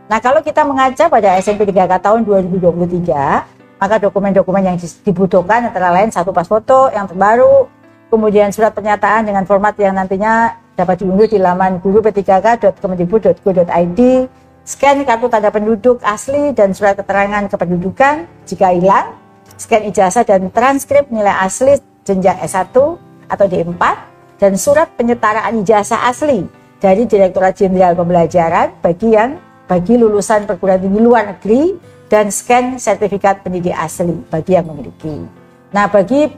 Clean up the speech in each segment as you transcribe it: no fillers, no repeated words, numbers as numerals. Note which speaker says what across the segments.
Speaker 1: Nah, kalau kita mengaca pada ASN P3K tahun 2023, maka dokumen-dokumen yang dibutuhkan antara lain satu pas foto yang terbaru, kemudian surat pernyataan dengan format yang nantinya dapat diunduh di laman guru.p3k.kemendikbud.go.id, scan kartu tanda penduduk asli dan surat keterangan kependudukan jika hilang, scan ijazah dan transkrip nilai asli jenjang S1 atau D4, dan surat penyetaraan ijazah asli dari Direktorat Jenderal Pembelajaran bagi lulusan perguruan tinggi luar negeri, dan scan sertifikat pendidik asli bagi yang memiliki. Nah, bagi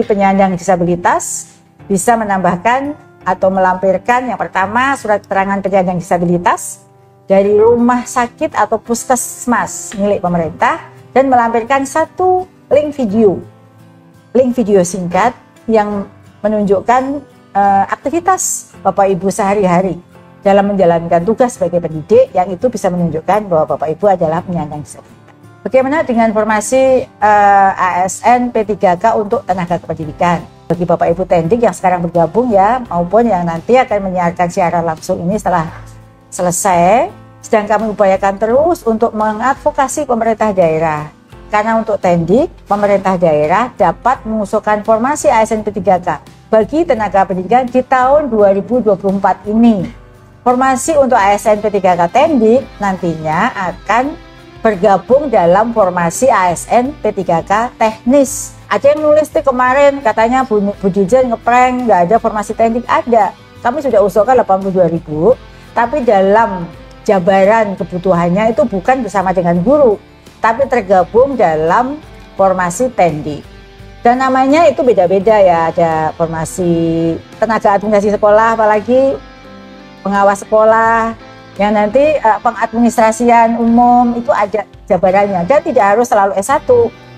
Speaker 1: penyandang disabilitas bisa menambahkan atau melampirkan yang pertama surat keterangan penyandang disabilitas dari rumah sakit atau puskesmas milik pemerintah, dan melampirkan satu link video singkat yang menunjukkan aktivitas Bapak Ibu sehari-hari dalam menjalankan tugas sebagai pendidik, yang itu bisa menunjukkan bahwa Bapak Ibu adalah penyandang disabilitas. Bagaimana dengan informasi ASN P3K untuk tenaga kependidikan? Bagi Bapak Ibu Tendik yang sekarang bergabung ya, maupun yang nanti akan menyiarkan siaran langsung ini setelah selesai, sedang kami upayakan terus untuk mengadvokasi pemerintah daerah. Karena untuk Tendik, pemerintah daerah dapat mengusulkan formasi ASN P3K bagi tenaga pendidikan di tahun 2024 ini. Formasi untuk ASN P3K Tendik nantinya akan bergabung dalam formasi ASN P3K teknis. Ada yang nulis tuh kemarin katanya Bu Dirjen ngeprank nggak ada formasi Tendik. Ada, kami sudah usulkan 82.000, tapi dalam jabaran kebutuhannya itu bukan bersama dengan guru, tapi tergabung dalam formasi Tendik. Dan namanya itu beda-beda ya, ada formasi tenaga administrasi sekolah, apalagi pengawas sekolah, yang nanti pengadministrasian umum itu ada jabarannya, dan tidak harus selalu S1,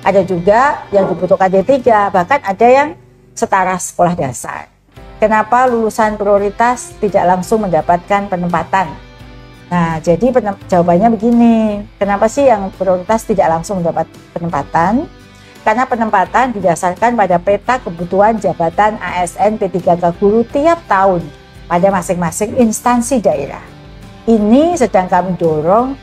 Speaker 1: ada juga yang dibutuhkan D3, bahkan ada yang setara sekolah dasar. Kenapa lulusan prioritas tidak langsung mendapatkan penempatan? Nah, jadi jawabannya begini, kenapa sih yang prioritas tidak langsung mendapat penempatan? Karena penempatan didasarkan pada peta kebutuhan jabatan ASN P3K guru tiap tahun pada masing-masing instansi daerah. Ini sedang kami dorong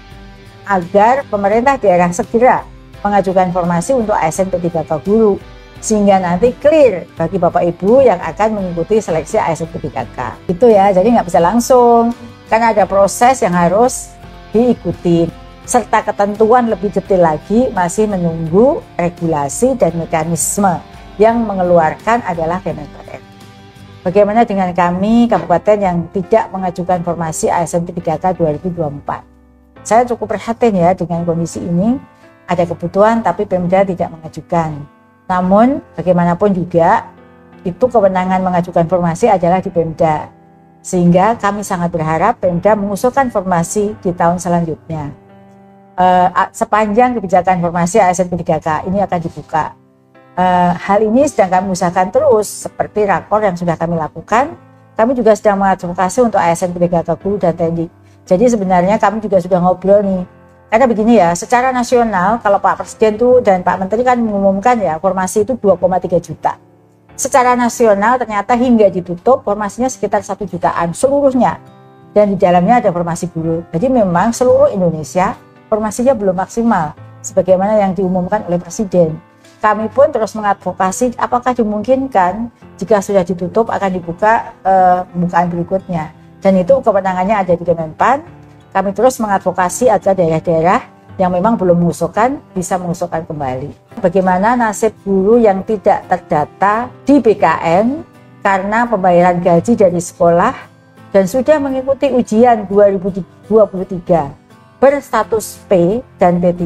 Speaker 1: agar pemerintah daerah segera mengajukan formasi untuk ASN P3K guru, sehingga nanti clear bagi Bapak Ibu yang akan mengikuti seleksi ASN P3K. Itu ya, jadi nggak bisa langsung, karena ada proses yang harus diikuti, serta ketentuan lebih detail lagi masih menunggu regulasi dan mekanisme yang mengeluarkan adalah Kementerian. Bagaimana dengan kami kabupaten yang tidak mengajukan formasi ASN P3K 2024? Saya cukup prihatin ya dengan kondisi ini. Ada kebutuhan tapi Pemda tidak mengajukan. Namun bagaimanapun juga itu kewenangan mengajukan formasi adalah di Pemda. Sehingga kami sangat berharap Pemda mengusulkan formasi di tahun selanjutnya. Sepanjang kebijakan formasi ASN P3K ini akan dibuka. Hal ini sedang kami usahakan terus, seperti rakor yang sudah kami lakukan. Kami juga sedang mengadvokasi untuk ASN P3K guru dan Tendik. Jadi sebenarnya kami juga sudah ngobrol nih, karena begini ya, secara nasional kalau Pak Presiden tuh dan Pak Menteri kan mengumumkan ya formasi itu 2,3 juta. Secara nasional ternyata hingga ditutup formasinya sekitar 1 jutaan seluruhnya, dan di dalamnya ada formasi guru. Jadi memang seluruh Indonesia formasinya belum maksimal sebagaimana yang diumumkan oleh Presiden. Kami pun terus mengadvokasi apakah dimungkinkan jika sudah ditutup akan dibuka pembukaan berikutnya, dan itu kewenangannya ada di Kemenpan. Kami terus mengadvokasi agar daerah-daerah yang memang belum mengusulkan bisa mengusulkan kembali. Bagaimana nasib guru yang tidak terdata di BKN karena pembayaran gaji dari sekolah dan sudah mengikuti ujian 2023 berstatus P dan P3,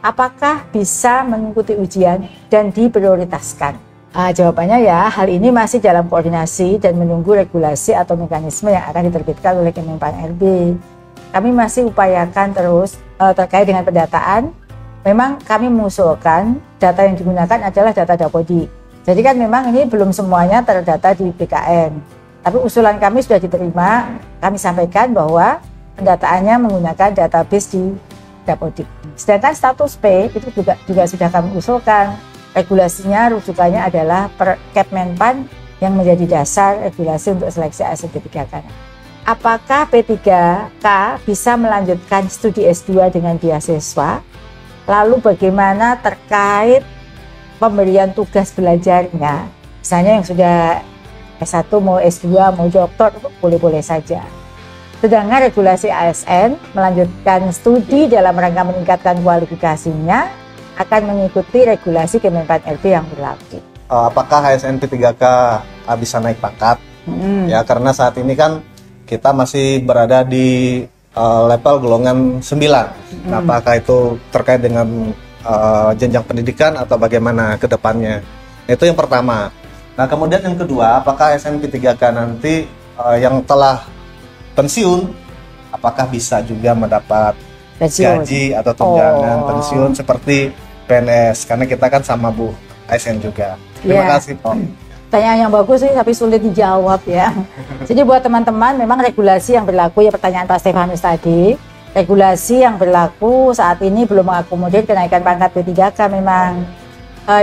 Speaker 1: apakah bisa mengikuti ujian dan diprioritaskan? Jawabannya ya, hal ini masih dalam koordinasi dan menunggu regulasi atau mekanisme yang akan diterbitkan oleh Kemenpan RB. Kami masih upayakan terus terkait dengan pendataan. Memang kami mengusulkan data yang digunakan adalah data Dapodik. Jadi kan memang ini belum semuanya terdata di BKN. Tapi usulan kami sudah diterima, kami sampaikan bahwa pendataannya menggunakan database di Dapodik. Sedangkan status P itu juga sudah kami usulkan. Regulasinya rujukannya adalah Kepmenpan yang menjadi dasar regulasi untuk seleksi ASN P3K. apakah P3K bisa melanjutkan studi S2 dengan beasiswa? Lalu bagaimana terkait pemberian tugas belajarnya? Misalnya yang sudah S1 mau S2 mau doktor, boleh-boleh saja. Sedangkan regulasi ASN melanjutkan studi dalam rangka meningkatkan kualifikasinya akan mengikuti regulasi Kemenpan RB yang berlaku.
Speaker 2: Apakah ASN P3K bisa naik pangkat? Ya, karena saat ini kan kita masih berada di level golongan 9. Nah, apakah itu terkait dengan jenjang pendidikan atau bagaimana ke depannya? Itu yang pertama. Nah, kemudian yang kedua, apakah ASN P3K nanti yang telah pensiun, apakah bisa juga mendapat gaji atau tunjangan pensiun seperti PNS? Karena kita kan sama Bu ASN juga. Terima kasih, Pak.
Speaker 1: Pertanyaan yang bagus sih, tapi sulit dijawab ya. Jadi buat teman-teman, memang regulasi yang berlaku, ya pertanyaan Pak Stefanus tadi, regulasi yang berlaku saat ini belum mengakomodir kenaikan pangkat P3K memang.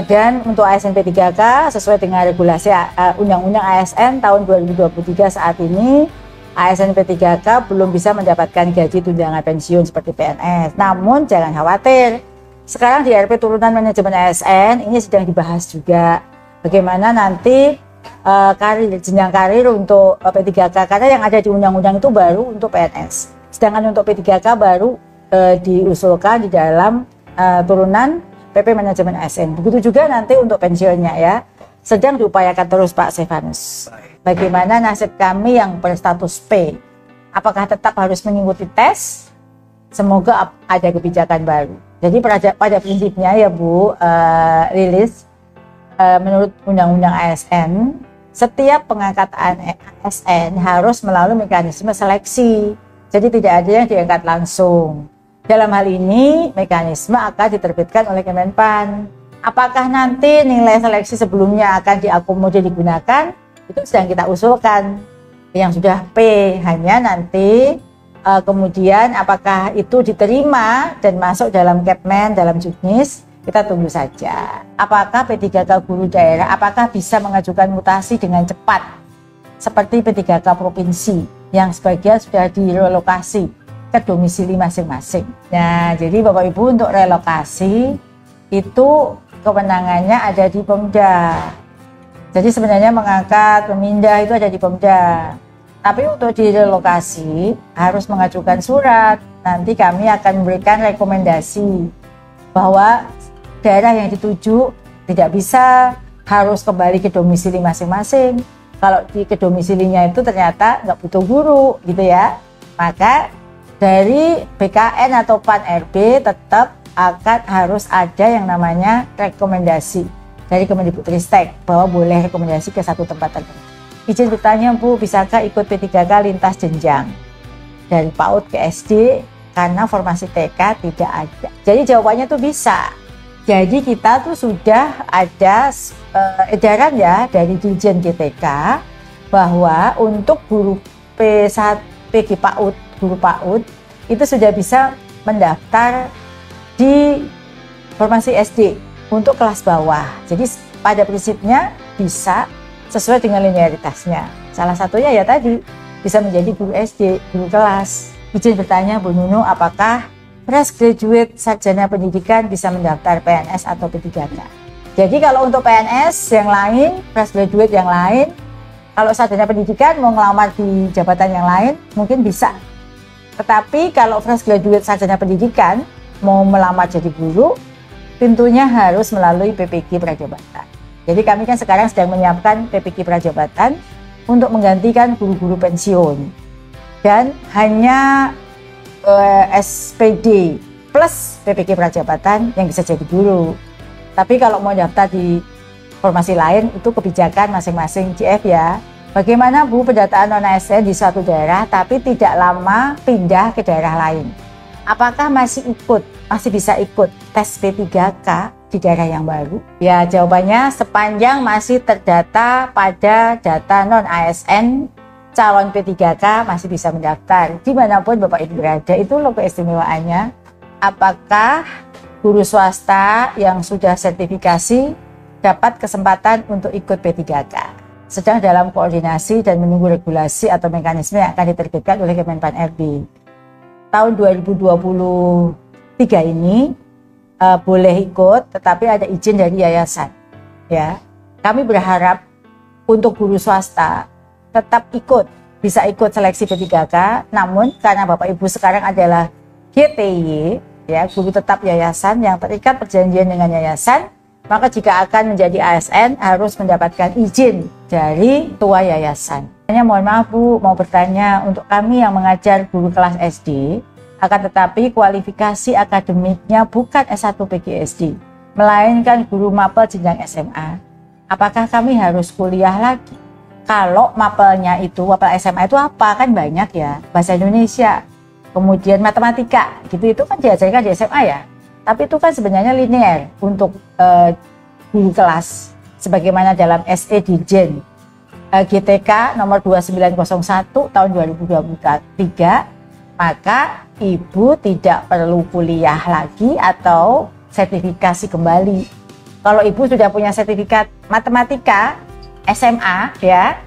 Speaker 1: Dan untuk ASN P3K sesuai dengan regulasi Undang-Undang ASN tahun 2023 saat ini, ASN P3K belum bisa mendapatkan gaji tunjangan pensiun seperti PNS. Namun jangan khawatir, sekarang di RP turunan manajemen ASN ini sedang dibahas juga bagaimana nanti jenjang karir untuk P3K, karena yang ada di undang-undang itu baru untuk PNS, sedangkan untuk P3K baru diusulkan di dalam turunan PP manajemen ASN. Begitu juga nanti untuk pensiunnya ya, sedang diupayakan terus Pak Stefanus. Bagaimana nasib kami yang berstatus P? Apakah tetap harus mengikuti tes? Semoga ada kebijakan baru. Jadi pada prinsipnya ya Bu Lilis, menurut Undang-Undang ASN, setiap pengangkatan ASN harus melalui mekanisme seleksi. Jadi tidak ada yang diangkat langsung. Dalam hal ini, mekanisme akan diterbitkan oleh Kemenpan. Apakah nanti nilai seleksi sebelumnya akan diakomodir digunakan? Itu sedang kita usulkan. Yang sudah P, hanya nanti kemudian apakah itu diterima dan masuk dalam Kepmen, dalam Juknis, kita tunggu saja. Apakah P3K guru daerah, apakah bisa mengajukan mutasi dengan cepat seperti P3K provinsi yang sebagian sudah direlokasi ke domisili masing-masing. Nah, jadi Bapak Ibu, untuk relokasi itu kewenangannya ada di Pemda. Jadi sebenarnya mengangkat, memindah itu ada di Pemda. Tapi untuk direlokasi harus mengajukan surat. Nanti kami akan memberikan rekomendasi bahwa daerah yang dituju tidak bisa, harus kembali ke domisili masing-masing. Kalau ke domisilinya itu ternyata nggak butuh guru gitu ya, maka dari BKN atau PAN RB tetap akan harus ada yang namanya rekomendasi dari Kemendikbudristek bahwa boleh rekomendasi ke satu tempat tertentu. Izin bertanya Bu, bisakah ikut P3K lintas jenjang dari PAUD ke SD karena formasi TK tidak ada? Jadi jawabannya tuh bisa. Jadi kita tuh sudah ada edaran ya dari Dirjen GTK bahwa untuk guru P1 PG PAUD, guru PAUD itu sudah bisa mendaftar di formasi SD untuk kelas bawah. Jadi pada prinsipnya bisa sesuai dengan linearitasnya. Salah satunya ya tadi bisa menjadi guru SD, guru kelas. Izin bertanya Bu Nunu, apakah fresh graduate sarjana pendidikan bisa mendaftar PNS atau P3K? Jadi kalau untuk PNS yang lain, fresh graduate yang lain, kalau sarjana pendidikan mau ngelamar di jabatan yang lain mungkin bisa. Tetapi kalau fresh graduate sarjana pendidikan mau melamar jadi guru, pintunya harus melalui PPQ Prajabatan. Jadi kami kan sekarang sedang menyiapkan PPQ Prajabatan untuk menggantikan guru-guru pensiun. Dan hanya SPD plus PPQ Prajabatan yang bisa jadi guru. Tapi kalau mau daftar di formasi lain itu kebijakan masing-masing CF ya. Bagaimana Bu pendataan non-ASN di suatu daerah tapi tidak lama pindah ke daerah lain? Apakah masih bisa ikut tes P3K di daerah yang baru? Ya, jawabannya sepanjang masih terdata pada data non-ASN, calon P3K masih bisa mendaftar dimanapun Bapak Ibu berada. Itu loh keistimewaannya. Apakah guru swasta yang sudah sertifikasi dapat kesempatan untuk ikut P3K? sedang dalam koordinasi dan menunggu regulasi atau mekanisme yang akan diterbitkan oleh Kemenpan RB. Tahun 2023 ini boleh ikut, tetapi ada izin dari yayasan. Ya, kami berharap untuk guru swasta tetap ikut, bisa ikut seleksi P3K. Namun karena Bapak Ibu sekarang adalah GTY, ya, guru tetap yayasan yang terikat perjanjian dengan yayasan, maka jika akan menjadi ASN harus mendapatkan izin dari ketua yayasan. Hanya mohon maaf Bu, mau bertanya untuk kami yang mengajar guru kelas SD, akan tetapi kualifikasi akademiknya bukan S1 PGSD, melainkan guru mapel jenjang SMA. Apakah kami harus kuliah lagi? Kalau mapelnya itu, mapel SMA itu apa? Kan banyak ya, bahasa Indonesia, kemudian matematika, gitu itu kan diajarkan di SMA ya. Tapi itu kan sebenarnya linear untuk guru kelas, sebagaimana dalam SE Dirjen GTK nomor 2901 tahun 2023, maka Ibu tidak perlu kuliah lagi atau sertifikasi kembali. Kalau Ibu sudah punya sertifikat matematika SMA ya,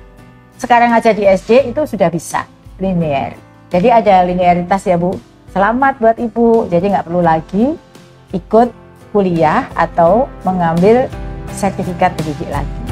Speaker 1: sekarang aja di SD itu sudah bisa linear. Jadi ada linearitas ya Bu. Selamat buat Ibu, jadi nggak perlu lagi ikut kuliah atau mengambil sertifikat pendidik lagi.